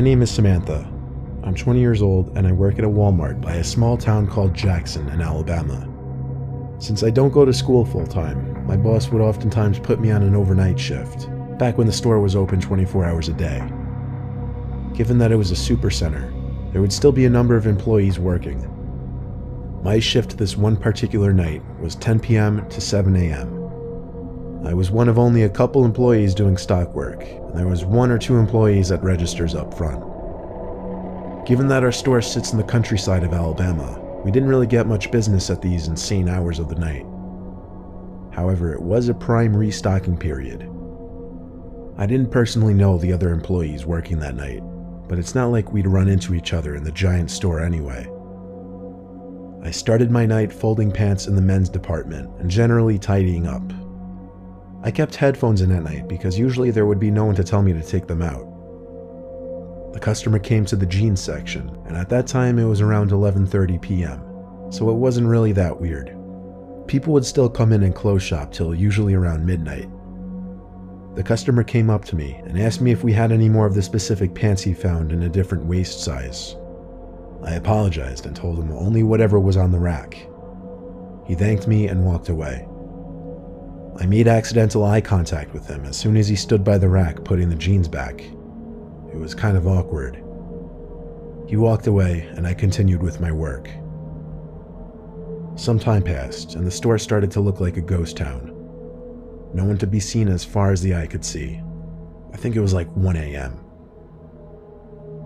name is Samantha. I'm 20 years old and I work at a Walmart by a small town called Jackson in Alabama. Since I don't go to school full-time, my boss would oftentimes put me on an overnight shift, back when the store was open 24 hours a day. Given that it was a supercenter, there would still be a number of employees working. My shift this one particular night was 10 p.m. to 7 a.m. I was one of only a couple employees doing stock work, and there was 1 or 2 employees at registers up front. Given that our store sits in the countryside of Alabama, we didn't really get much business at these insane hours of the night. However, it was a prime restocking period. I didn't personally know the other employees working that night, but it's not like we'd run into each other in the giant store anyway. I started my night folding pants in the men's department and generally tidying up. I kept headphones in at night because usually there would be no one to tell me to take them out. The customer came to the jeans section, and at that time it was around 11:30 p.m., so it wasn't really that weird. People would still come in and close shop till usually around midnight. The customer came up to me and asked me if we had any more of the specific pants he found in a different waist size. I apologized and told him only whatever was on the rack. He thanked me and walked away. I made accidental eye contact with him as soon as he stood by the rack putting the jeans back. It was kind of awkward. He walked away and I continued with my work. Some time passed and the store started to look like a ghost town. No one to be seen as far as the eye could see. I think it was like 1 a.m.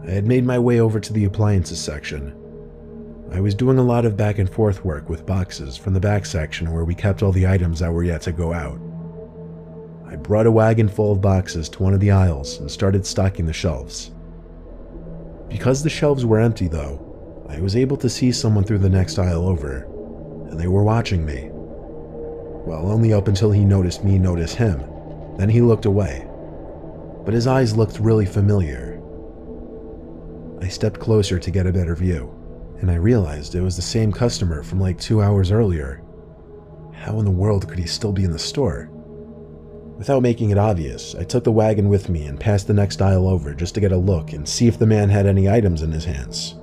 I had made my way over to the appliances section. I was doing a lot of back and forth work with boxes from the back section where we kept all the items that were yet to go out. I brought a wagon full of boxes to one of the aisles and started stocking the shelves. Because the shelves were empty though, I was able to see someone through the next aisle over, and they were watching me. Well, only up until he noticed me notice him. Then he looked away. But his eyes looked really familiar. I stepped closer to get a better view, and I realized it was the same customer from like 2 hours earlier. How in the world could he still be in the store? Without making it obvious, I took the wagon with me and passed the next aisle over just to get a look and see if the man had any items in his hands.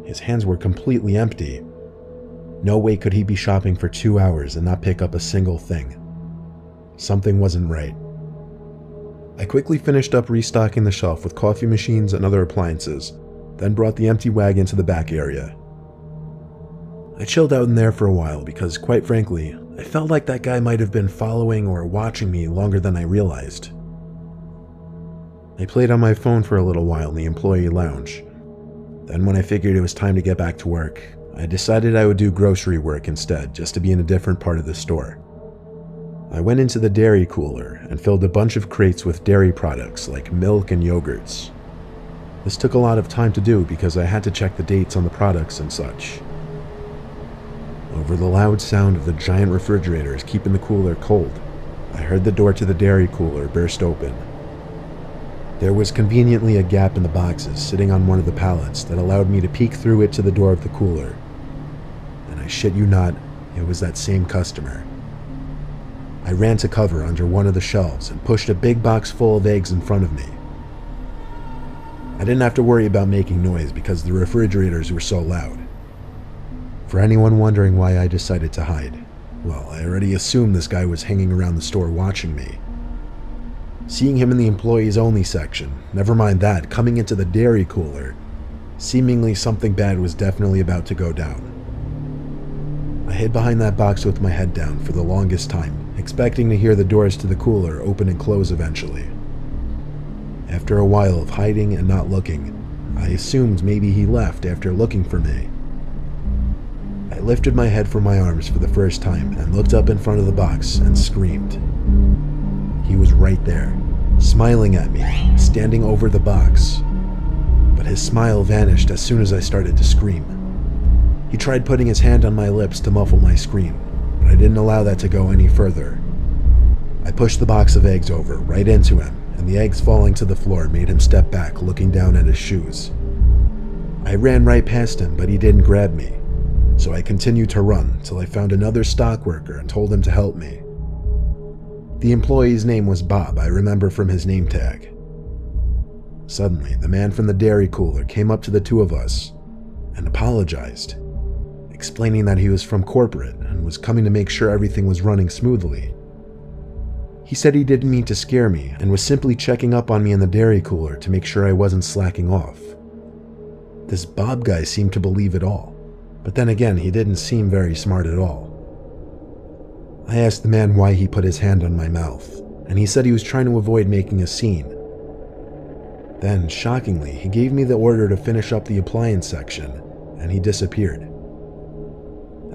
His hands were completely empty. No way could he be shopping for 2 hours and not pick up a single thing. Something wasn't right. I quickly finished up restocking the shelf with coffee machines and other appliances, then brought the empty wagon to the back area. I chilled out in there for a while because, quite frankly, I felt like that guy might have been following or watching me longer than I realized. I played on my phone for a little while in the employee lounge. Then when I figured it was time to get back to work, I decided I would do grocery work instead, just to be in a different part of the store. I went into the dairy cooler and filled a bunch of crates with dairy products like milk and yogurts. This took a lot of time to do because I had to check the dates on the products and such. Over the loud sound of the giant refrigerators keeping the cooler cold, I heard the door to the dairy cooler burst open. There was conveniently a gap in the boxes sitting on one of the pallets that allowed me to peek through it to the door of the cooler. And I shit you not, it was that same customer. I ran to cover under one of the shelves and pushed a big box full of eggs in front of me. I didn't have to worry about making noise because the refrigerators were so loud. For anyone wondering why I decided to hide, well, I already assumed this guy was hanging around the store watching me. Seeing him in the employees only section, never mind that, coming into the dairy cooler, seemingly something bad was definitely about to go down. I hid behind that box with my head down for the longest time, expecting to hear the doors to the cooler open and close eventually. After a while of hiding and not looking, I assumed maybe he left after looking for me. I lifted my head from my arms for the first time and looked up in front of the box and screamed. He was right there, smiling at me, standing over the box. But his smile vanished as soon as I started to scream. He tried putting his hand on my lips to muffle my scream, but I didn't allow that to go any further. I pushed the box of eggs over, right into him, and the eggs falling to the floor made him step back, looking down at his shoes. I ran right past him, but he didn't grab me, so I continued to run till I found another stock worker and told him to help me. The employee's name was Bob, I remember from his name tag. Suddenly, the man from the dairy cooler came up to the two of us and apologized, explaining that he was from corporate and was coming to make sure everything was running smoothly. He said he didn't mean to scare me and was simply checking up on me in the dairy cooler to make sure I wasn't slacking off. This Bob guy seemed to believe it all, but then again, he didn't seem very smart at all. I asked the man why he put his hand on my mouth, and he said he was trying to avoid making a scene. Then, shockingly, he gave me the order to finish up the appliance section, and he disappeared.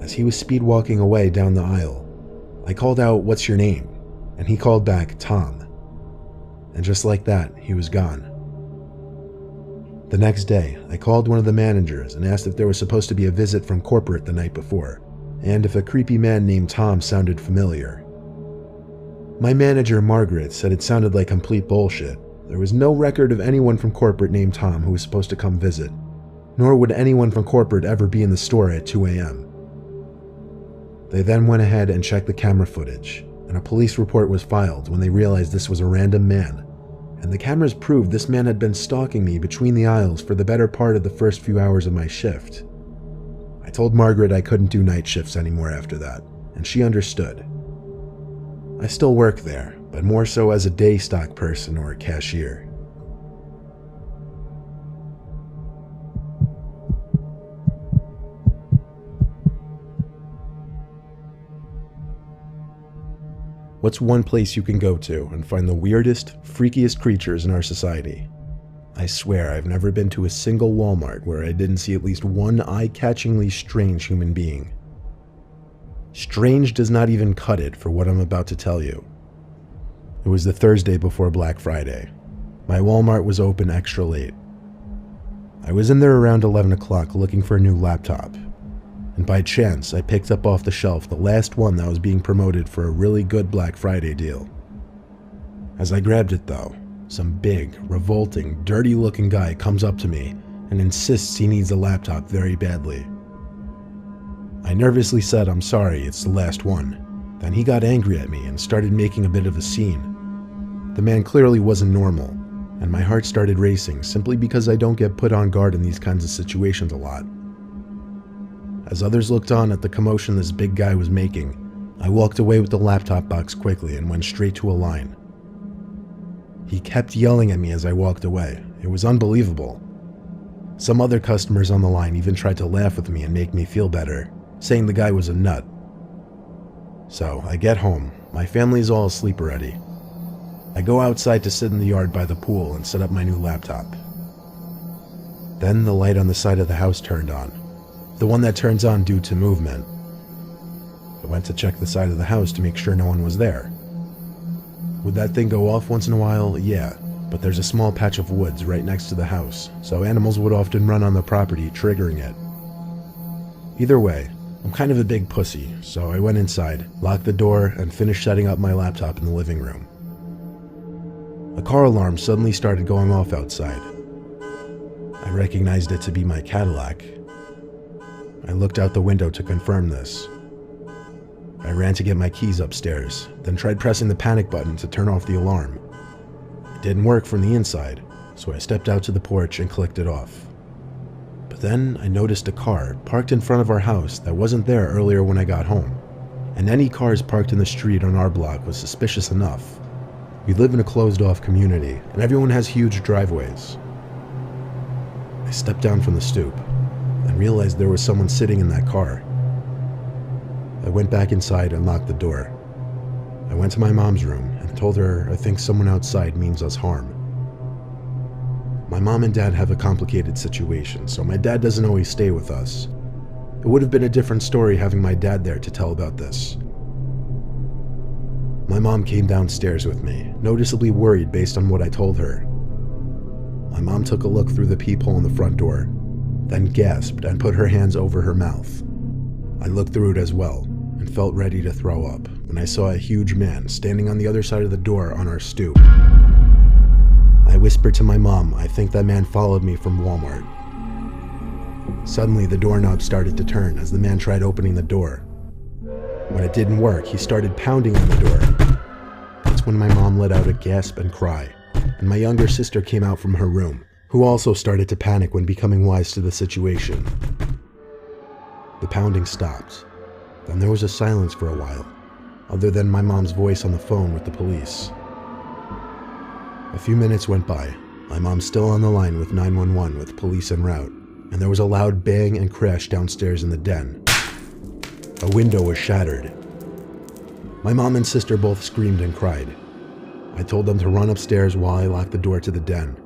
As he was speed walking away down the aisle, I called out, "What's your name?" And he called back, "Tom." And just like that, he was gone. The next day, I called one of the managers and asked if there was supposed to be a visit from corporate the night before, and if a creepy man named Tom sounded familiar. My manager, Margaret, said it sounded like complete bullshit. There was no record of anyone from corporate named Tom who was supposed to come visit, nor would anyone from corporate ever be in the store at 2 a.m. They then went ahead and checked the camera footage, and a police report was filed when they realized this was a random man, and the cameras proved this man had been stalking me between the aisles for the better part of the first few hours of my shift. I told Margaret I couldn't do night shifts anymore after that, and she understood. I still work there, but more so as a day stock person or a cashier. What's one place you can go to and find the weirdest, freakiest creatures in our society? I swear I've never been to a single Walmart where I didn't see at least one eye-catchingly strange human being. Strange does not even cut it for what I'm about to tell you. It was the Thursday before Black Friday. My Walmart was open extra late. I was in there around 11 o'clock looking for a new laptop, and by chance I picked up off the shelf the last one that was being promoted for a really good Black Friday deal. As I grabbed it though, some big, revolting, dirty-looking guy comes up to me and insists he needs a laptop very badly. I nervously said, "I'm sorry, it's the last one." Then he got angry at me and started making a bit of a scene. The man clearly wasn't normal, and my heart started racing simply because I don't get put on guard in these kinds of situations a lot. As others looked on at the commotion this big guy was making, I walked away with the laptop box quickly and went straight to a line. He kept yelling at me as I walked away. It was unbelievable. Some other customers on the line even tried to laugh with me and make me feel better, saying the guy was a nut. So I get home. My family's all asleep already. I go outside to sit in the yard by the pool and set up my new laptop. Then the light on the side of the house turned on, the one that turns on due to movement. I went to check the side of the house to make sure no one was there. Would that thing go off once in a while? Yeah, but there's a small patch of woods right next to the house, so animals would often run on the property, triggering it. Either way, I'm kind of a big pussy, so I went inside, locked the door, and finished setting up my laptop in the living room. A car alarm suddenly started going off outside. I recognized it to be my Cadillac. I looked out the window to confirm this. I ran to get my keys upstairs, then tried pressing the panic button to turn off the alarm. It didn't work from the inside, so I stepped out to the porch and clicked it off. But then I noticed a car parked in front of our house that wasn't there earlier when I got home, and any cars parked in the street on our block was suspicious enough. We live in a closed-off community, and everyone has huge driveways. I stepped down from the stoop and realized there was someone sitting in that car. I went back inside and locked the door. I went to my mom's room and told her I think someone outside means us harm. My mom and dad have a complicated situation, so my dad doesn't always stay with us. It would have been a different story having my dad there to tell about this. My mom came downstairs with me, noticeably worried based on what I told her. My mom took a look through the peephole in the front door, then gasped and put her hands over her mouth. I looked through it as well, and felt ready to throw up when I saw a huge man standing on the other side of the door on our stoop. I whispered to my mom, I think that man followed me from Walmart. Suddenly, the doorknob started to turn as the man tried opening the door. When it didn't work, he started pounding on the door. That's when my mom let out a gasp and cry. and my younger sister came out from her room, who also started to panic when becoming wise to the situation. The pounding stopped. Then there was a silence for a while, other than my mom's voice on the phone with the police. A few minutes went by, my mom still on the line with 911 with police en route, and there was a loud bang and crash downstairs in the den. A window was shattered. My mom and sister both screamed and cried. I told them to run upstairs while I locked the door to the den.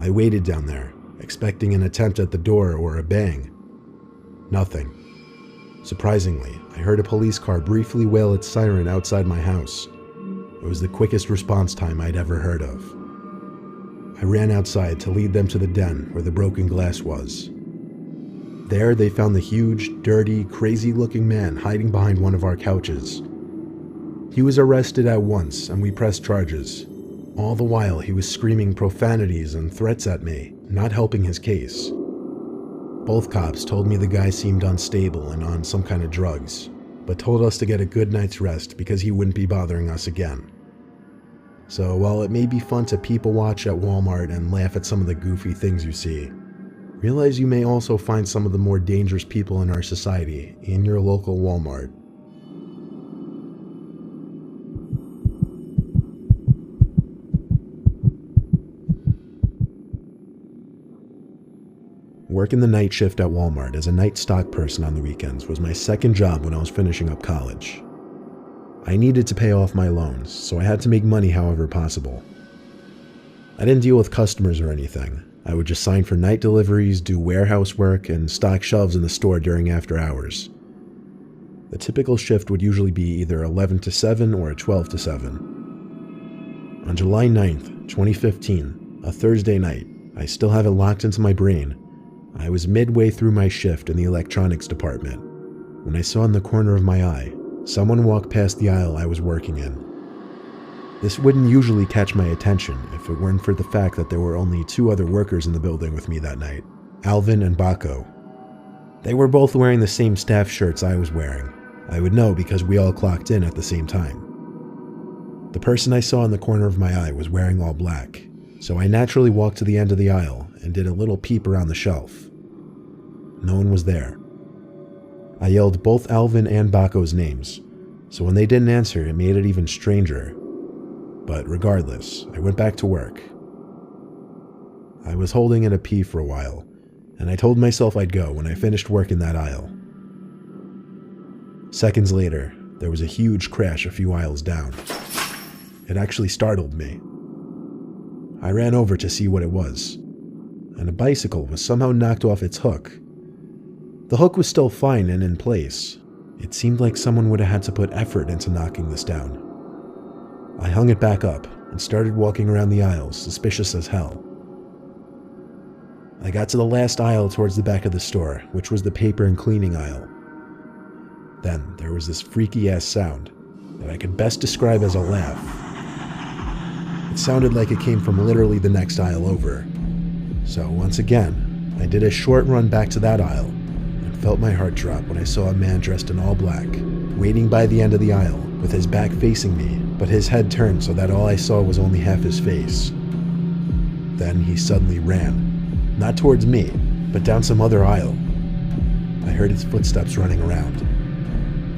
I waited down there, expecting an attempt at the door or a bang. Nothing. Surprisingly, I heard a police car briefly wail its siren outside my house. It was the quickest response time I'd ever heard of. I ran outside to lead them to the den where the broken glass was. There, they found the huge, dirty, crazy-looking man hiding behind one of our couches. He was arrested at once, and we pressed charges. All the while, he was screaming profanities and threats at me, not helping his case. Both cops told me the guy seemed unstable and on some kind of drugs, but told us to get a good night's rest because he wouldn't be bothering us again. So while it may be fun to people watch at Walmart and laugh at some of the goofy things you see, realize you may also find some of the more dangerous people in our society in your local Walmart. Working the night shift at Walmart as a night stock person on the weekends was my second job when I was finishing up college. I needed to pay off my loans, so I had to make money however possible. I didn't deal with customers or anything. I would just sign for night deliveries, do warehouse work, and stock shelves in the store during after hours. The typical shift would usually be either 11 to 7 or 12 to 7. On July 9th, 2015, a Thursday night, I still have it locked into my brain. I was midway through my shift in the electronics department when I saw in the corner of my eye someone walk past the aisle I was working in. This wouldn't usually catch my attention if it weren't for the fact that there were only 2 other workers in the building with me that night, Alvin and Baco. They were both wearing the same staff shirts I was wearing. I would know because we all clocked in at the same time. The person I saw in the corner of my eye was wearing all black, so I naturally walked to the end of the aisle and did a little peep around the shelf. No one was there. I yelled both Alvin and Baco's names, so when they didn't answer, it made it even stranger. But regardless, I went back to work. I was holding in a pee for a while, and I told myself I'd go when I finished work in that aisle. Seconds later, there was a huge crash a few aisles down. It actually startled me. I ran over to see what it was, and a bicycle was somehow knocked off its hook. The hook was still fine and in place. It seemed like someone would have had to put effort into knocking this down. I hung it back up and started walking around the aisles, suspicious as hell. I got to the last aisle towards the back of the store, which was the paper and cleaning aisle. Then there was this freaky-ass sound that I could best describe as a laugh. It sounded like it came from literally the next aisle over. So once again, I did a short run back to that aisle and felt my heart drop when I saw a man dressed in all black, waiting by the end of the aisle with his back facing me, but his head turned so that all I saw was only half his face. Then he suddenly ran, not towards me, but down some other aisle. I heard his footsteps running around.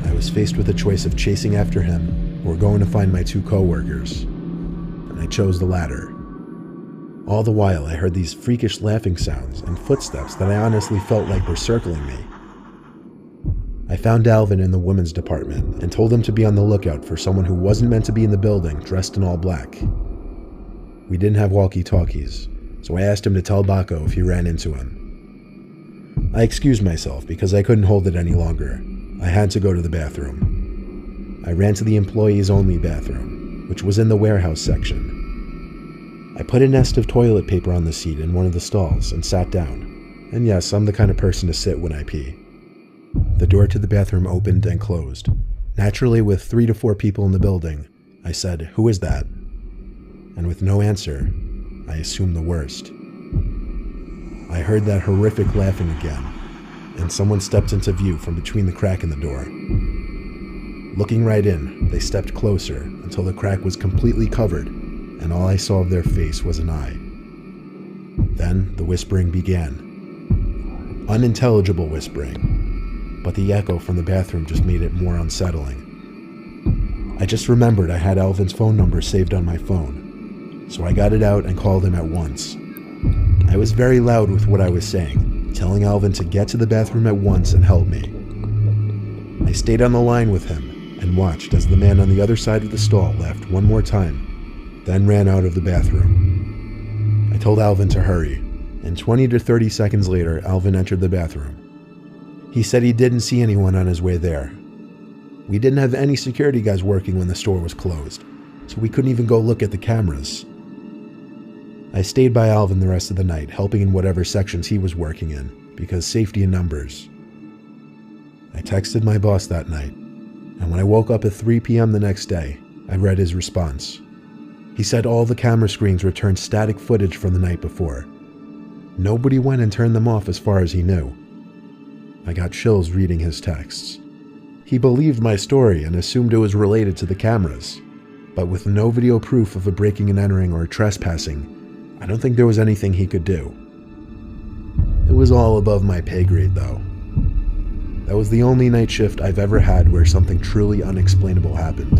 I was faced with a choice of chasing after him or going to find my 2 coworkers, and I chose the latter. All the while, I heard these freakish laughing sounds and footsteps that I honestly felt like were circling me. I found Alvin in the women's department and told him to be on the lookout for someone who wasn't meant to be in the building dressed in all black. We didn't have walkie-talkies, so I asked him to tell Baco if he ran into him. I excused myself because I couldn't hold it any longer. I had to go to the bathroom. I ran to the employees-only bathroom, which was in the warehouse section. I put a nest of toilet paper on the seat in one of the stalls and sat down. And yes, I'm the kind of person to sit when I pee. The door to the bathroom opened and closed. Naturally, with 3 to 4 people in the building, I said, "Who is that?" And with no answer, I assumed the worst. I heard that horrific laughing again, and someone stepped into view from between the crack in the door. Looking right in, they stepped closer until the crack was completely covered, and all I saw of their face was an eye. Then the whispering began. Unintelligible whispering, but the echo from the bathroom just made it more unsettling. I just remembered I had Alvin's phone number saved on my phone, so I got it out and called him at once. I was very loud with what I was saying, telling Alvin to get to the bathroom at once and help me. I stayed on the line with him and watched as the man on the other side of the stall laughed one more time, then ran out of the bathroom. I told Alvin to hurry, and 20 to 30 seconds later, Alvin entered the bathroom. He said he didn't see anyone on his way there. We didn't have any security guys working when the store was closed, so we couldn't even go look at the cameras. I stayed by Alvin the rest of the night, helping in whatever sections he was working in, because safety in numbers. I texted my boss that night, and when I woke up at 3 p.m. the next day, I read his response. He said all the camera screens returned static footage from the night before. Nobody went and turned them off as far as he knew. I got chills reading his texts. He believed my story and assumed it was related to the cameras, but with no video proof of a breaking and entering or trespassing, I don't think there was anything he could do. It was all above my pay grade, though. That was the only night shift I've ever had where something truly unexplainable happened.